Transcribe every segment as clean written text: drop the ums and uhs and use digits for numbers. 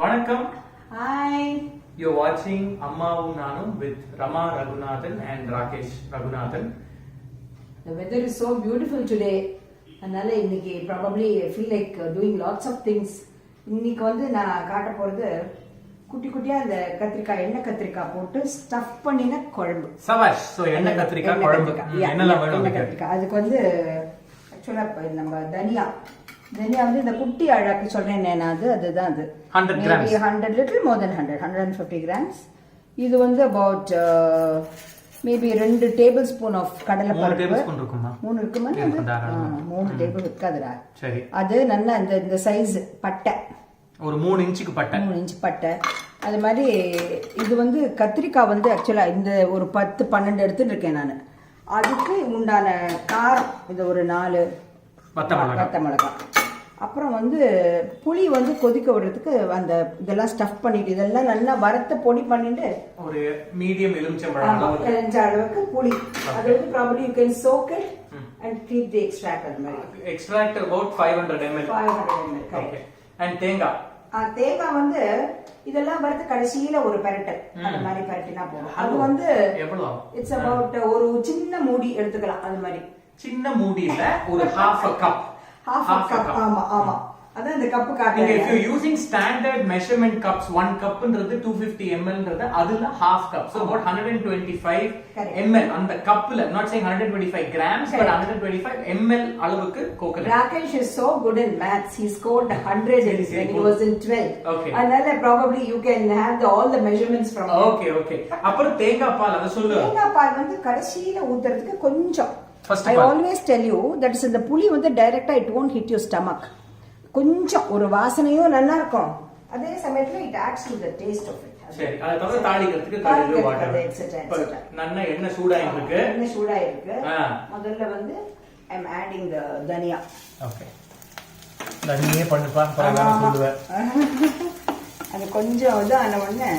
Vanakkam. Hi. You're watching Ammavum Naanum with Raghunathan and Rakesh Raghunathan. The weather is so beautiful today. அதனால இன்னைக்கு probably feel like doing lots of things. இன்னைக்கு வந்து நான் காட்ட போறது குட்டி குட்டியா அந்த கத்திரிக்காய் எண்ணெய் கத்திரிக்காய் போட்டு ஸ்டஃப் பண்ணின குழம்பு. சவாஷ். சோ எண்ணெய் கத்திரிக்காய் குழம்பு. என்னெல்லாம் வேணும் உங்களுக்கு? அதுக்கு வந்து एक्चुअली நம்ம தனியா வந்து இந்த குட்டி அழகு சொல்றேன் நான் அதுதான் அது 100 grams. 100 little more than 150 grams. இது வந்து about maybe 2 tablespoon of கடலை பருப்பு. 3 tablespoon இருக்குமா? 3 இருக்குமா? 3 டேபிள் இருக்காதுடா. சரி. அது நல்ல இந்த சைஸ் பட்டை. ஒரு 3 இன்ச்சுக்கு பட்டை. 3 இன்ச் பட்டை. அது மாதிரி இது வந்து கத்திரிக்காய் வந்து एक्चुअली இந்த ஒரு 10 12 எடுத்துட்டு இருக்கேன் நான். அதுக்கு உண்டான காரம் இது ஒரு 4 பச்சை மிளகாய். அப்புறம் வந்து புளி வந்து கொதிக்க விடுறதுக்கு அந்த இதெல்லாம் ஸ்டஃப் பண்ணிட்டு இதெல்லாம் நல்லா வறுத்த பொடி பண்ணிட்டு ஒரு மீடியம் எலுமிச்சம்பழம் அளவுக்கு புளி அது வந்து probably you can soak it and keep the extract அந்த மாதிரி extract about 500 ml. Okay. And தேங்காய் வந்து இதெல்லாம் வறுத்து கடைசியில ஒரு பெரட்டல் அந்த மாதிரி பெரட்டினா போதும். அது வந்து எவ்வளவு? இட்ஸ் அபௌட் ஒரு சின்ன மூடி எடுத்துக்கலாம். அது மாதிரி சின்ன மூடியில ஒரு half a cup. ஆமா அதான் இந்த கப் காட்டுறேன். if you using standard measurement cups 1 cup ன்றது 250 ml ன்றது அதுல half cup, so about 125 ml அந்த கப்ல, not saying 125 grams but 125 ml அளவுக்கு coconut. Rakesh is so good in maths, he scored 100 when he was in 12. Okay. Another probably you can have all the measurements from okay. அப்புறம் தேங்காய் பால் அத சொல்லு. தேங்காய் பால் வந்து கடைசியில ஊத்துறதுக்கு கொஞ்சம். I always tell you that is in the புளி வந்து டைரக்டா it won't hit your stomach. கொஞ்சம் ஒரு வாசனையும் நல்லா இருக்கும். அதே சமயத்துல it adds to the taste of it. சரி, அத தவிர தாளிக்கிறதுக்கு கடுகு வாட்டர் etc. நல்ல எண்ணெய் சூடாயிருக்கு. முதல்ல வந்து I am adding the தனியா. Okay. தனியே பண்ணுப்பா பரவாயில்லை சொல்லுவேன். அது கொஞ்சம் வந்து ஆன உடனே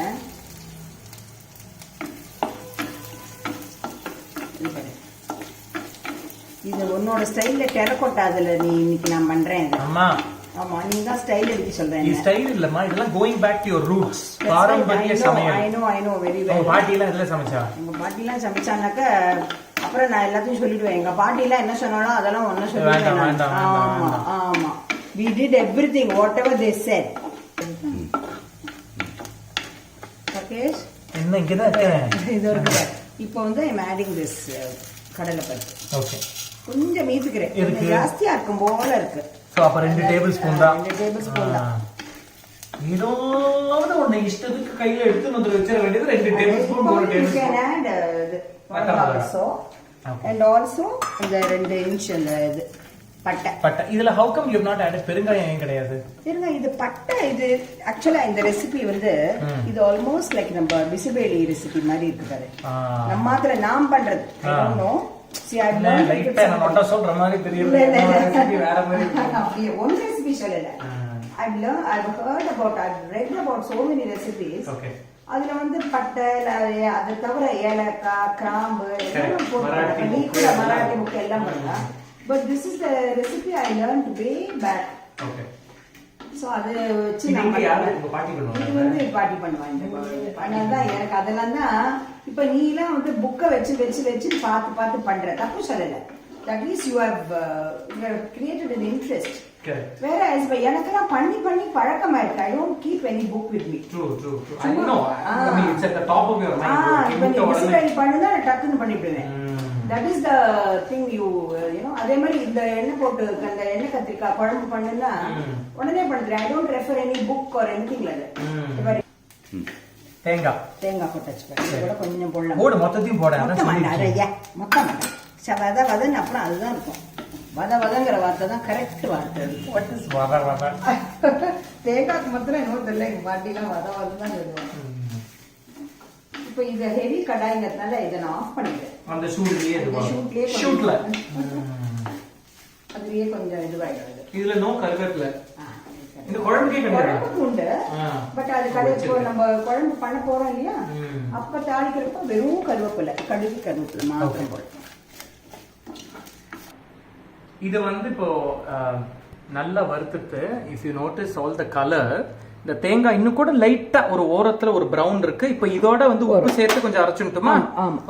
இது உன்னோட ஸ்டைல்ல டெரகோட்டா அதுல நீ இன்னைக்கு நான் பண்றேன். ஆமா நீ தான் ஸ்டைல் எடுத்து சொல்றேன். இது ஸ்டைல் இல்லம்மா, இதெல்லாம் going back to your roots. பாரம்பரிய சமையல். I know very well. உங்க பாட்டி எல்லாம் இதெல்லாம் சமைச்சா? எங்க பாட்டி எல்லாம் சமைச்சானாக்க அப்புறம் நான் எல்லாத்தையும் சொல்லிடுவேன். எங்க பாட்டி எல்லாம் என்ன சொன்னாலும் அதெல்லாம் ஒண்ணு சொல்லுவேன். ஆமா we did everything whatever they said. Rakesh என்ன இங்க தான் இருக்கு. இது இருக்கு. இப்போ வந்து I am adding this கடலை பருப்பு. ஓகே. கொஞ்சம் மீதுக்கிறேன். இது ஜாஸ்தியா இருக்கும் போல இருக்கு. சோ அப்ப 2 டேபிள் ஸ்பூன் தான். 2 டேபிள் ஸ்பூன் தான். இதோட ஒண்ணு இஷ்டத்துக்கு கையில எடுத்து வந்து வச்சிர வேண்டியது 2 table spoon 1 table spoon. You can add also and also இந்த 2 இன்ச் அந்த இது பட்டை. இதுல how come you have not added பெருங்காயம் ஏன் கிடையாது? பெருங்காயம் இது பட்டை இது एक्चुअली இந்த ரெசிபி வந்து இது ஆல்மோஸ்ட் லைக் நம்ம பிசிபேலி ரெசிபி மாதிரி இருக்கு பாரு. நம்ம மாதிரி நாம் பண்றது. I don't know. See I learned லைட்டா நான் சொல்ற மாதிரி தெரியல. ரெசிபி வேற மாதிரி இருக்கு. ஒன் ரெசிபி சொல்லல. I've heard about, I've read about so many recipes. Okay. அதுல வந்து பட்டை அது தவிர ஏலக்காய் கிராம்பு எல்லாம் போட்டு மராட்டி புக் எல்லாம் பண்ணலாம். But this is the recipe I learned way back. Okay. So அது வச்சு நம்ம பாட்டி பண்ணுவாங்க. இது வந்து பாட்டி பண்ணுவாங்க. பண்ணாதான் எனக்கு அதெல்லாம் தான் இப்ப நீ எல்லாம் வந்து புக்க வச்சு பார்த்து பண்ற. தப்பு சொல்லல. That means you have created an interest. Correct. Whereas எனக்கெல்லாம் பண்ணி பழக்கம் ஆயிருக்கு. I don't keep any book with me. True. I know. I mean it's at the top of your mind. இப்ப நீ டிசைட் பண்ணா டக்குன்னு பண்ணிடுவேன். That is the thing you know. அதே மாதிரி இந்த எண்ணெய் போட்டு அந்த எண்ணெய் கத்திரிக்காய் குழம்பு பண்ணுனா உடனே பண்றேன். I don't refer any book or anything like that. தேங்காய் போட்டு வச்சுப்பேன். கொஞ்சம் போடலாம். போடு மொத்தத்தையும் போட. மொத்தம் வதன் அப்புறம் அதுதான் இருக்கும். வதங்கிற வார்த்தை தான் கரெக்ட் வார்த்தை. What is வத? தேங்காய்க்கு மாத்திரம் என்ன தெரியல. எங்க பாட்டிலாம் வதம் தான் சொல்லுவாங்க. இப்போ இது ஹெவி கடாய்ங்கிறதுனால இதை நான் ஆஃப் பண்ணிடுறேன். அந்த ஷூட்ல அதுலயே கொஞ்சம் இதுவாயிடுது. இதுல நோ கருவேப்பிலை. இந்த குழம்புக்கு உண்டு. பட் அது கடைசி நம்ம குழம்பு பண்ண போறோம் இல்லையா, அப்ப தாளிக்கிறப்ப வெறும் கருவேப்பிலை, கருவேப்பிலை மாத்திரம் போடுறோம். இது வந்து இப்போ நல்லா வறுத்துட்டு, if you notice all the color, இந்த தேங்காய் இன்னும் கூட லைட்டா ஒரு ஓரத்துல ஒரு பிரவுன் இருக்கு. இப்போ இதோட வந்து உப்பு சேர்த்து கொஞ்சம் அரைச்சுட்டுமா?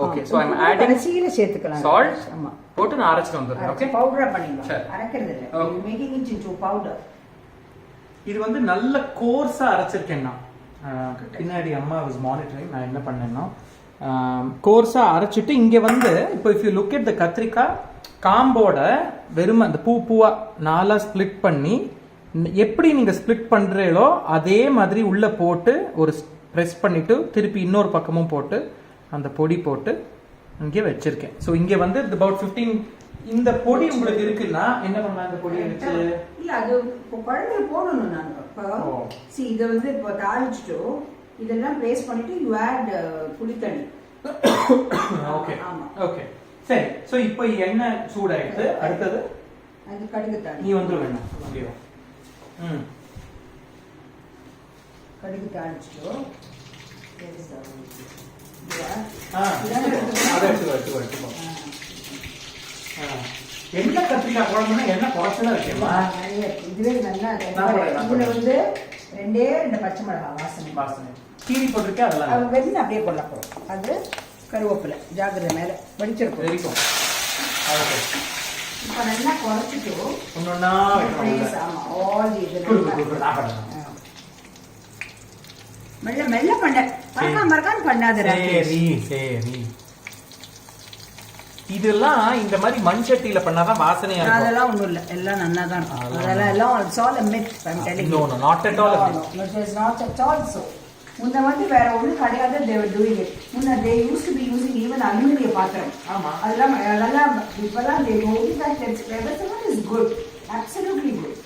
Okay, so I am adding கடைசியில சேர்த்துக்கலாம் salt. ஆமா, போட்டு நான் அரைச்சிட்டு வந்துறேன். ஓகே, பவுடரா பண்ணிடலாம், அரைக்கிறது இல்ல, மேக்கிங் இட் இன்டு பவுடர். இது வந்து நல்ல கோர்ஸா அரைச்சிருக்கேன் நான். பின்னாடி அம்மா வாஸ் மானிட்டரிங். நான் என்ன பண்ணேன்னா கோர்ஸா அரைச்சிட்டு இங்க வந்து இப்போ if you look at the கத்திரிக்காய் காம்போட வெறும் அந்த பூவா நாலா ஸ்ப்ளிட் பண்ணி எப்படி நீங்க ஸ்ப்ளிட் பண்றீங்களோ அதே மாதிரி உள்ள போட்டு ஒரு பிரஸ் பண்ணிட்டு திருப்பி இன்னொரு பக்கமும் போட்டு அந்த பொடி போட்டு இங்கே வச்சிருக்கேன். ஸோ இங்க வந்து about 15 இந்த பொடி உங்களுக்கு இருக்குன்னா என்ன பண்ணலாம்? இந்த பொடி வச்சு இல்ல அது குழம்புல போடணும். நான் இப்போ see இத வந்து இப்போ தாளிச்சிட்டு இதெல்லாம் பேஸ்ட் பண்ணிட்டு யூ ஆட் புளி தண்ணி. ஓகே ஓகே சரி. சோ இப்போ எண்ணெய் சூடாயிடுது. அடுத்தது அது கடுகு தாளி. நீ வந்து வேணும் அப்படியே. கடுகு தாளிச்சிட்டு என்ன கத்திரிக்காய் குழம்புனா என்ன குறைச்சலா வைக்கமா? இதுவே நல்லா இதுல வந்து 2 பச்சை மிளகாய் வாசனை கீரி போட்டுருக்கேன். அதெல்லாம் வெறும் அப்படியே கொள்ள போறோம். அது கருவேப்பிலை ஜாகிரதை மேல வடிச்சிருக்கோம். வெரிக்கும். இப்ப நல்லா குறைச்சிட்டு ஒன்னொன்னா மெல்ல மெல்ல பண்ண மறக்காம பண்ணாத. சரி சரி. இதெல்லாம் இந்த மாதிரி மண் சட்டியில பண்ணாதான் வாசனையா இருக்கும். அதெல்லாம் ஒண்ணும் இல்ல, எல்லாம் நல்லா தான் இருக்கும். அதெல்லாம் எல்லாம் it's all a myth. I'm telling you. No, not at all. No, it is not at all so. முன்ன வந்து வேற ஒண்ணு கிடையாது. they were doing it. முன்ன they used to be using even அலுமினிய பாத்திரம். ஆமா, அதெல்லாம் அதெல்லாம் இப்பலாம் they know that everything is good, absolutely good.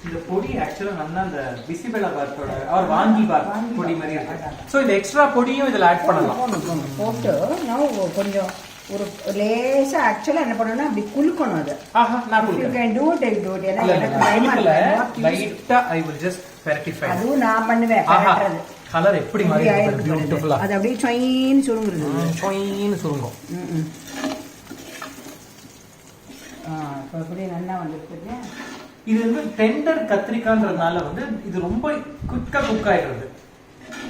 இந்த பொடி ஆக்சுவலா நல்லா அந்த பிசிபெலா பாத்தோட அவர் வாங்கி பாத் பொடி மாதிரி இருக்கு. சோ இந்த எக்ஸ்ட்ரா பொடியும் இதுல ஆட் பண்ணலாம். போட்டு நான் கொஞ்சம் ஒரு லேசா ஆக்சுவலா என்ன பண்ணனும்னா அப்படி குலுக்கணும். அது நான் குலுக்கறேன். you can do it ஏன்னா எனக்கு டைம் இல்ல. லைட்டா I will just verify. அது நான் பண்ணுவேன். பரட்டறது கலர் எப்படி மாறி இருக்கு பியூட்டிஃபுல்லா. அது அப்படியே சைன் சுருங்குறது. சைன் சுருங்கும். இப்போ அப்படியே நல்லா வந்துருக்கு. இது வந்து டெண்டர் கத்திரிக்காய்ன்றதுனால வந்து இது ரொம்ப குயிக்கா குக் ஆயிடுது.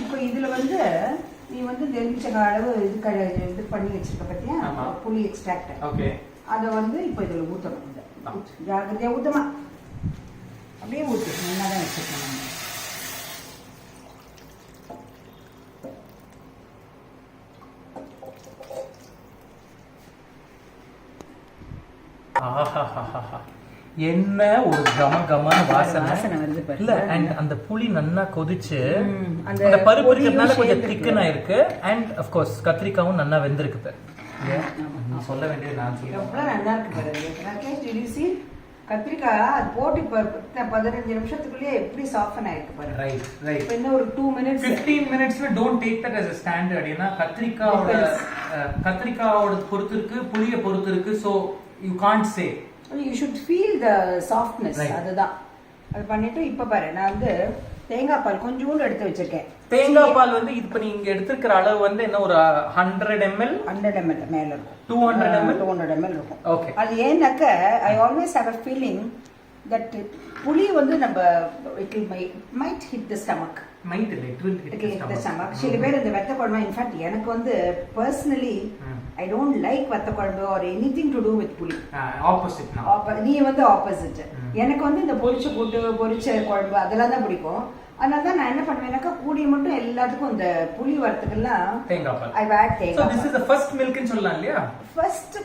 இப்போ இதுல வந்து நீ வந்து எலுமிச்சங்க அளவு இது பண்ணி வச்சிருக்க பத்தியா புளி எக்ஸ்ட்ராக்ட். ஓகே, அத வந்து இப்போ இதுல ஊத்தணும். ஜாகிரதையா ஊத்தமா, அப்படியே ஊத்து. நல்லா தான் வச்சிருக்கேன். என்ன ஒரு கமகமான வாசனை வருது பாரு. இல்ல அண்ட் அந்த புளி நல்லா கொதிச்சு அந்த பருப்பு இருக்கிறதுனால கொஞ்சம் திக்கனா இருக்கு. அண்ட் ஆஃப் கோர்ஸ் கத்திரிக்காவும் நல்லா வெந்திருக்கு. சொல்ல வேண்டியது நான் சொல்றேன். எவ்வளவு நல்லா இருக்கு பாரு. ராகேஷ், did you see கத்திரிக்காய் அது போட்டு 15 நிமிஷத்துக்குள்ளே எப்படி சாஃப்ட் ஆயிருக்கு பாரு. Right right. இப்போ இன்னும் ஒரு 2 minutes 15 minutesல don't take that as a standard. ஏன்னா கத்திரிக்காயோட பொறுத்து இருக்கு, புளிய பொறுத்து இருக்கு. So you can't say. You should feel the softness. அதுதான் அது பண்ணிட்டு இப்ப பாரு நான் வந்து தேங்காய் பால் கொஞ்சோண்டு எடுத்து வச்சிருக்கேன். தேங்காய் பால் வந்து இப்ப நீங்க எடுத்துக்கிற அளவு வந்து என்ன ஒரு 100 ml மேல இருக்கும். 200 ml இருக்கும். ஓகே. அது ஏன்னாக்க I always have a feeling that புளி வந்து நம்ம it might hit the stomach. might it will hit the stomach. சில பேர் இந்த வெத்த குழம்பு இன்ஃபேக்ட் எனக்கு வந்து personally I don't like வத்த குழம்பு or anything to do with புளி. ஆப்போசிட் நீ வந்து ஆப்போசிட். எனக்கு வந்து இந்த பொரிச்ச குழம்பு அதெல்லாம் தான் பிடிக்கும். அதனால தான் நான் என்ன பண்ணுவேன்னாக்கா கூடிய மட்டும் எல்லாத்துக்கும் இந்த புளி வரத்துக்கெல்லாம் தேங்காய் பால் I add தேங்காய். So this is the first milk ன்னு சொல்லலாம் இல்லையா? ஃபர்ஸ்ட்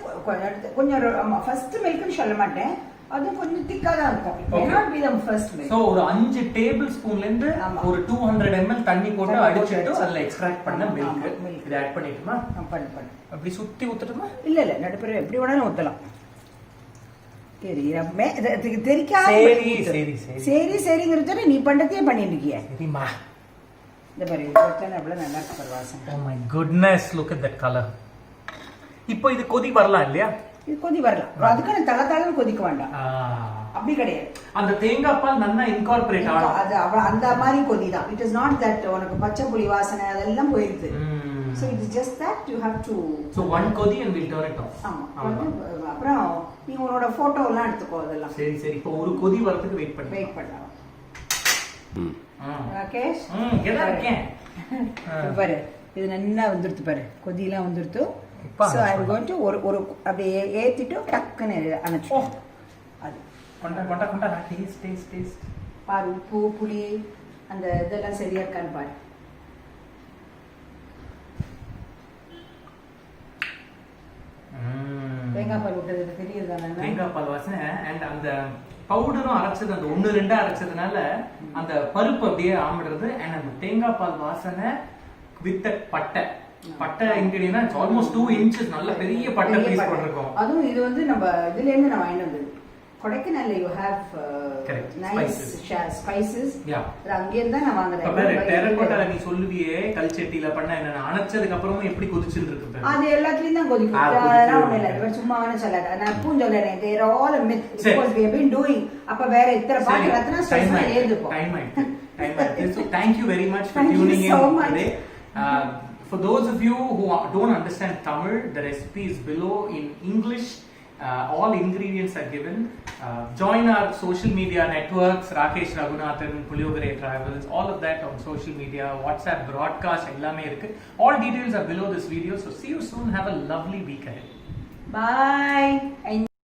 கொஞ்சம் ஃபர்ஸ்ட் மில்க்னு சொல்ல மாட்டேன். அது கொஞ்சம் திக்கா தான் இருக்கும். It may not be the first milk. So ஒரு 5 டேபிள் ஸ்பூன்ல இருந்து ஒரு 200 ml தண்ணி போட்டு அடிச்சிட்டு அதுல எக்ஸ்ட்ராக்ட் பண்ண மில்க் இத ஆட் பண்ணிட்டுமா? பண்ணு. அப்படி சுத்தி ஊத்துறதுமா? இல்ல நடுப்புற எப்படி வேணாலும் ஊத்தலாம். சரிங்கிறது நீ பண்றதே பண்ணிட்டு இருக்கிய. சரிமா. இந்த பாரு எவ்வளவு நல்லா இருக்கு வாசனை. Oh my goodness, look at that color. இப்போ இது கொதி வரலாம் இல்லையா? இது கொதி வரலாம். அதுக்கான தளதளன்னு கொதிக்க வேண்டாம். அப்படி கிடையாது. அந்த தேங்காய் பால் நல்லா இன்கார்பரேட் ஆகும். அது அந்த மாதிரி கொதி தான். It is not that உனக்கு பச்சை புளி வாசனை அதெல்லாம் போயிடுது. So it is just that you have to. So one கொதி and we'll turn it off. ஆமா. அப்புறம் நீ உன்னோட போட்டோ எல்லாம் எடுத்துக்கோ அதெல்லாம். சரி இப்போ ஒரு கொதி வரதுக்கு வெயிட் பண்ணலாம். ராகேஷ் பாரு இது நல்லா வந்துருத்து பாரு கொதியெல்லாம் வந்துருத்து so I am going to ஒரு அப்படியே ஏற்றிட்டு டக்குன்னு அணைச்சோ அது கொண்டா டேஸ்ட் பாரு உப்பு புளி அந்த இதெல்லாம் சரியா இருக்கான்னு பாரு தேங்காய் பால் விட்டது தெரியுது தானே தேங்காய் பால் வாசனை அண்ட் அந்த பவுடரும் அரைச்சது அந்த 1-2 அரைச்சதுனால அந்த பருப்பு அப்படியே ஆம்பிடுறது அண்ட் அந்த தேங்காய் பால் வாசனை வித் பட்டை இன்கிரியன்ட் ஆல்மோஸ்ட் 2 inches நல்ல பெரிய பட்டை பீஸ் போட்டிருக்கோம். அதுவும் இது வந்து நம்ம இதுல இருந்து நான் வாங்கிட்டு வந்தது கொடைக்கானல்ல யூ ஹேவ் நைஸ் ஸ்பைசஸ் அங்கே இருந்தா நான் வாங்குறேன். டெரகோட்டால நீ சொல்லுவியே கல்ச்சட்டில பண்ண என்ன அணைச்சதுக்கு அப்புறமும் எப்படி கொதிச்சிட்டு இருக்கு அது எல்லாத்துலயும் தான் கொதிக்கும். அதெல்லாம் ஒண்ணு இல்ல இவர் சும்மாவே சொல்லல நான் எப்பவும் சொல்றேன் they are all a myth because we have been doing அப்ப வேற இத்தனை பாட்டு ரத்னா ஸ்பைஸ் ஏது போ டைம் ஆயிடுச்சு. So thank you very much for tuning in today. For those of you who don't understand Tamil, the recipe is below in English. All ingredients are given. Join our social media networks, Rakesh, Raghunathan, Puliyogare Travels, all of that on social media, WhatsApp, broadcast, ellame irukku. All details are below this video. So see you soon. Have a lovely week ahead. Bye.